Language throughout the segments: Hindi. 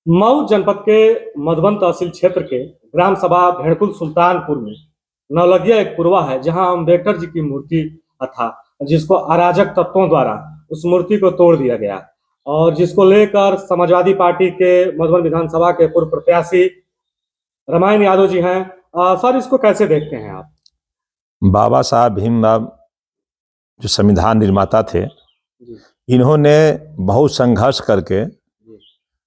मऊ जनपद के मधुबन तहसील क्षेत्र के ग्राम सभा भेड़कुल सुल्तानपुर में नवलगिया एक पुरवा है जहां अम्बेडकर जी की मूर्ति था, जिसको अराजक तत्वों द्वारा उस मूर्ति को तोड़ दिया गया और जिसको लेकर समाजवादी पार्टी के मधुबन विधानसभा के पूर्व प्रत्याशी रामायण यादव जी हैं। सर, इसको कैसे देखते हैं आप? बाबा साहब भीमराव जो संविधान निर्माता थे, जी, इन्होंने बहुत संघर्ष करके जी,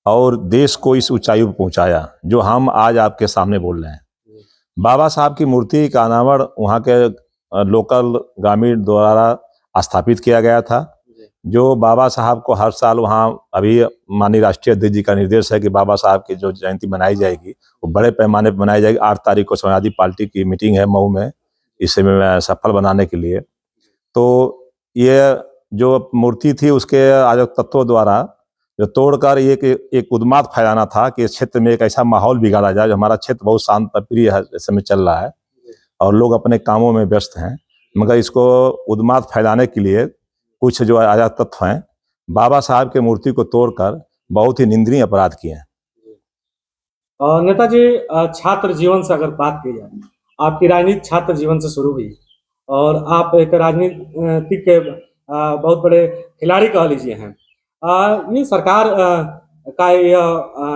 और देश को इस ऊंचाई पर पहुंचाया जो हम आज आपके सामने बोल रहे हैं। जी, बाबा साहब की मूर्ति का अनावरण वहाँ के लोकल ग्रामीण द्वारा स्थापित किया गया था। जी, जो बाबा साहब को हर साल वहाँ अभी माननीय राष्ट्रीय अध्यक्ष जी का निर्देश है कि बाबा साहब की जो जयंती मनाई जाएगी वो बड़े पैमाने पर मनाई जाएगी। 8 तारीख को समाजवादी पार्टी की मीटिंग है मऊ में, इसे में सफल बनाने के लिए। तो ये जो मूर्ति थी उसके अराजक तत्वों द्वारा जो तोड़कर एक उन्माद फैलाना था कि इस क्षेत्र में एक ऐसा माहौल बिगाड़ा जाए। जो हमारा क्षेत्र बहुत शांत प्रिय है, इस समय चल रहा है और लोग अपने कामों में व्यस्त हैं, मगर इसको उन्माद फैलाने के लिए कुछ जो अराजक तत्व हैं बाबा साहब के मूर्ति को तोड़कर बहुत ही निंदनीय अपराध किए हैं। और नेताजी, छात्र जीवन से अगर बात की जाए, आपकी राजनीति छात्र जीवन से शुरू हुई और आप एक राजनीति के बहुत बड़े खिलाड़ी कह लीजिए हैं। ये सरकार का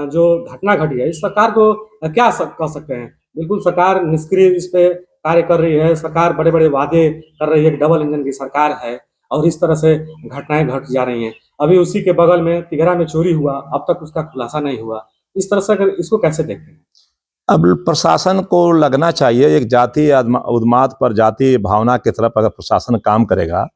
जो घटना घटी है, इस सरकार को क्या कह सकते हैं? बिल्कुल सरकार निष्क्रिय इस पे कार्य कर रही है। सरकार बड़े बड़े वादे कर रही है कि डबल इंजन की सरकार है और इस तरह से घटनाएं घट जा रही हैं। अभी उसी के बगल में तिघरा में चोरी हुआ, अब तक उसका खुलासा नहीं हुआ। इस तरह से अगर इसको कैसे देखते हैं? अब प्रशासन को लगना चाहिए, एक जातीय उन्माद पर, जातीय भावना की तरफ अगर प्रशासन काम करेगा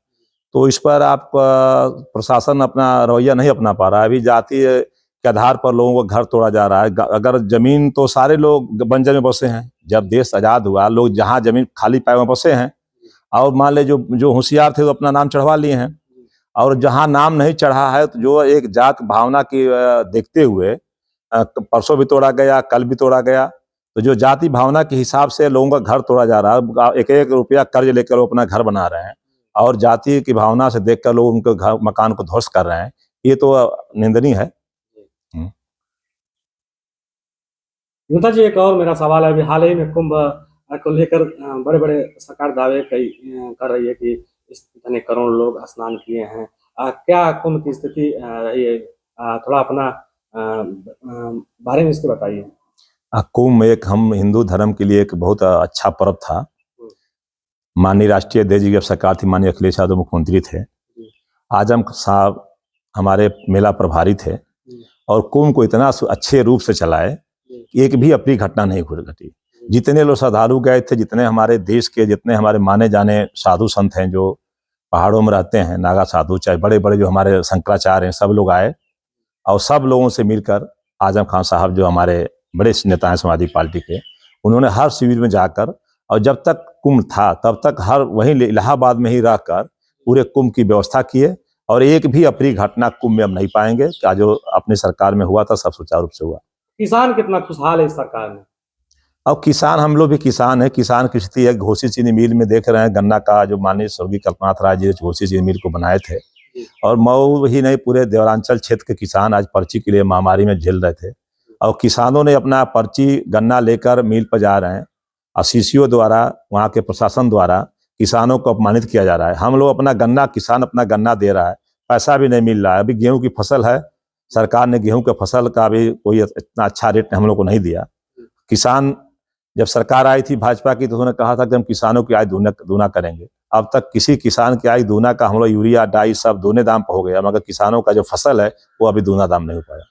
तो इस पर आप प्रशासन अपना रवैया नहीं अपना पा रहा है। अभी जातीय के आधार पर लोगों का घर तोड़ा जा रहा है। अगर जमीन तो सारे लोग बंजर में बसे हैं। जब देश आज़ाद हुआ, लोग जहाँ जमीन खाली पाए में बसे हैं और मान ले जो होशियार थे वो अपना नाम चढ़वा लिए हैं, और जहाँ नाम नहीं चढ़ा है तो जो एक जात भावना की देखते हुए परसों भी तोड़ा गया, कल भी तोड़ा गया। तो जो जाति भावना के हिसाब से लोगों का घर तोड़ा जा रहा है, एक एक रुपया कर्ज लेकर वो अपना घर बना रहे हैं और जाति की भावना से देखकर लोग उनके घर मकान को ध्वस्त कर रहे हैं। ये तो निंदनीय है। नेताजी, एक और मेरा सवाल है। अभी हाल ही में कुंभ को लेकर बड़े बड़े सरकार दावे कई कर रही है कि इतने करोड़ लोग स्नान किए हैं। क्या कुंभ की स्थिति रही है? थोड़ा अपना बारे में इसके बताइए। कुंभ एक हम हिंदू धर्म के लिए एक बहुत अच्छा पर्व था। माननीय राष्ट्रीय अध्यक्ष जी की सरकार थी, माननीय अखिलेश यादव मुख्यमंत्री थे, आजम साहब हमारे मेला प्रभारी थे और कुंभ को इतना अच्छे रूप से चलाए, एक भी अप्रिय घटना नहीं घटी। जितने लोग श्रद्धालु गए थे, जितने हमारे देश के, जितने हमारे माने जाने साधु संत हैं जो पहाड़ों में रहते हैं, नागा साधु, चाहे बड़े बड़े जो हमारे शंकराचार्य हैं, सब लोग आए और सब लोगों से मिलकर आजम खान साहब जो हमारे बड़े नेता हैं समाजवादी पार्टी के, उन्होंने हर शिविर में जाकर और जब तक कुंभ था तब तक हर वहीं इलाहाबाद में ही रहकर पूरे कुंभ की व्यवस्था किए और एक भी अप्रिय घटना कुंभ में हम नहीं पाएंगे। क्या जो अपनी सरकार में हुआ था सब सुचारू रूप से हुआ। किसान कितना खुशहाल है इस सरकार में? अब किसान, हम लोग भी किसान है। किसान की स्थिति है, घोसी चीनी मिल में देख रहे हैं गन्ना का, जो माननीय स्वर्गीय कल्पनाथ राय जी घोसी चीनी मिल को बनाए थे और मऊ ही नहीं पूरे देवरांचल क्षेत्र के किसान आज पर्ची के लिए महामारी में झेल रहे थे और किसानों ने अपना पर्ची गन्ना लेकर मिल पर जा रहे हैं और सीसीओ द्वारा, वहाँ के प्रशासन द्वारा किसानों को अपमानित किया जा रहा है। हम लोग अपना गन्ना, किसान अपना गन्ना दे रहा है, पैसा भी नहीं मिल रहा है। अभी गेहूं की फसल है, सरकार ने गेहूं के फसल का भी कोई इतना अच्छा रेट हम लोग को नहीं दिया। किसान, जब सरकार आई थी भाजपा की तो उन्होंने कहा था कि हम किसानों की आय दूना करेंगे। अब तक किसी किसान की आय दूना का हम लोग यूरिया डाई सब दूने दाम पर हो गया, मगर किसानों का जो फसल है वो अभी दूना दाम नहीं हो पाया।